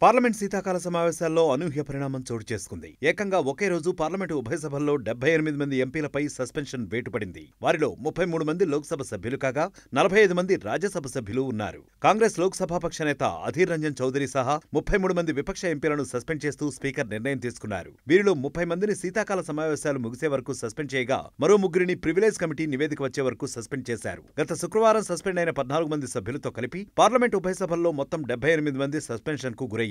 Parliament శీతాకాల సమావేశాల్లో అనూహ్య పరిణామం చోటు చేసుకుంది. ఏకంగా ఒకే రోజు పార్లమెంటు ఉభయ సభల్లో 78 మంది ఎంపీలపై సస్పెన్షన్ వేటు పడింది. వారిలో 33 మంది లోక్సభ సభ్యులు కాగా 45 మంది రాజ్యసభ సభ్యులు ఉన్నారు. కాంగ్రెస్ లోక్సభాపక్ష నేత అధీర్ రంజన్ చౌదరి సహా 33 మంది విపక్ష ఎంపీలను సస్పెండ్ చేస్తూ స్పీకర్ నిర్ణయం తీసుకున్నారు. వీరిలో 30 మందిని శీతాకాల సమావేశాలు ముగిసే వరకు సస్పెండ్ చేయగా మరో ముగ్గురిని ప్రివిలేజ్ కమిటీ నివేదిక వచ్చే వరకు సస్పెండ్ చేశారు. గత శుక్రవారం సస్పెండ్ అయిన 14 మంది సభ్యులతో కలిపి పార్లమెంట్ ఉభయ సభల్లో మొత్తం 78 మంది సస్పెన్షన్ కు గురయ్యారు.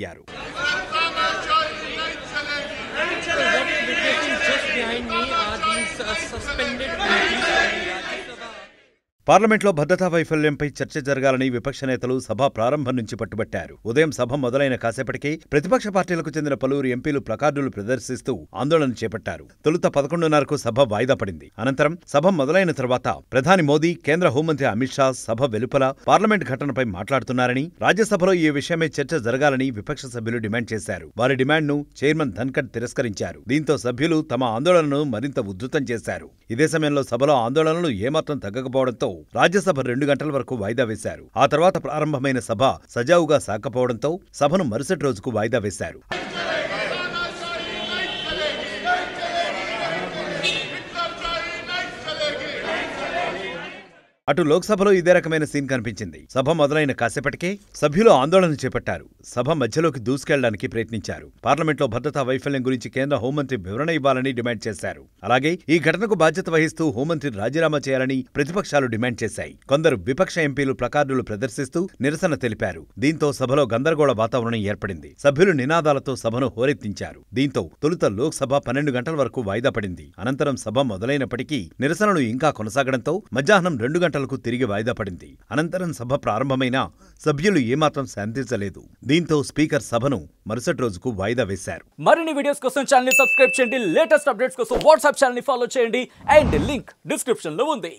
పార్లమెంట్లో భద్రతా వైఫల్యంపై చర్చ జరగాలని విపక్ష నేతలు సభ ప్రారంభం నుంచి పట్టుబట్టారు. ఉదయం సభ మొదలైన కాసేపటికే ప్రతిపక్ష పార్టీలకు చెందిన పలువురు ఎంపీలు ప్లకార్డులు ప్రదర్శిస్తూ ఆందోళన చేపట్టారు. తొలుత 11:30కు సభ వాయిదా పడింది. అనంతరం సభ మొదలైన తర్వాత ప్రధాని మోదీ, కేంద్ర హోంమంత్రి అమిత్ షా సభ వెలుపల పార్లమెంట్ ఘటనపై మాట్లాడుతున్నారని, రాజ్యసభలో ఈ విషయమై చర్చ జరగాలని విపక్ష సభ్యులు డిమాండ్ చేశారు. వారి డిమాండ్ను చైర్మన్ ధన్ఖడ్ తిరస్కరించారు. దీంతో సభ్యులు తమ ఆందోళనను మరింత ఉధృతం చేశారు. ఇదే సమయంలో సభలో ఆందోళనలు ఏమాత్రం తగ్గకపోవడంతో రాజ్యసభ 2 గంటల వరకు వాయిదా వేశారు. ఆ తర్వాత ప్రారంభమైన సభ సజావుగా సాగకపోవడంతో సభను మరుసటి రోజుకు వాయిదా వేశారు. అటు లోక్సభలో ఇదే రకమైన సీన్ కనిపించింది. సభ మొదలైన కాసేపటికే సభ్యులు ఆందోళన చేపట్టారు. సభ మధ్యలోకి దూసుకెళ్లడానికి ప్రయత్నించారు. పార్లమెంట్లో భద్రతా వైఫల్యం గురించి కేంద్ర హోంమంత్రి వివరణ ఇవ్వాలని డిమాండ్ చేశారు. అలాగే ఈ ఘటనకు బాధ్యత వహిస్తూ హోంమంత్రి రాజీనామా చేయాలని ప్రతిపక్షాలు డిమాండ్ చేశాయి. కొందరు విపక్ష ఎంపీలు ప్లకార్డులు ప్రదర్శిస్తూ నిరసన తెలిపారు. దీంతో సభలో గందరగోళ వాతావరణం ఏర్పడింది. సభ్యులు నినాదాలతో సభను హోరెత్తించారు. దీంతో తొలుత లోక్సభ 12 గంటల వరకు వాయిదా పడింది. అనంతరం సభ మొదలైనప్పటికీ నిరసనలు ఇంకా కొనసాగడంతో మధ్యాహ్నం 2 గంటలకు తిరిగి వాయిదా పడింది. అనంతరం సభ ప్రారంభమైనా సభ్యులు ఏమాత్రం శాంతించలేదు. దీంతో స్పీకర్ సభను మరుసటి రోజుకు వాయిదా వేశారు. మరిన్ని వీడియోస్ కోసం ఛానల్ ని సబ్స్క్రైబ్ చేయండి. లేటెస్ట్ అప్డేట్స్ కోసం వాట్సాప్ ఛానల్ ని ఫాలో చేయండి. అండ్ లింక్ డిస్క్రిప్షన్ లో ఉంది.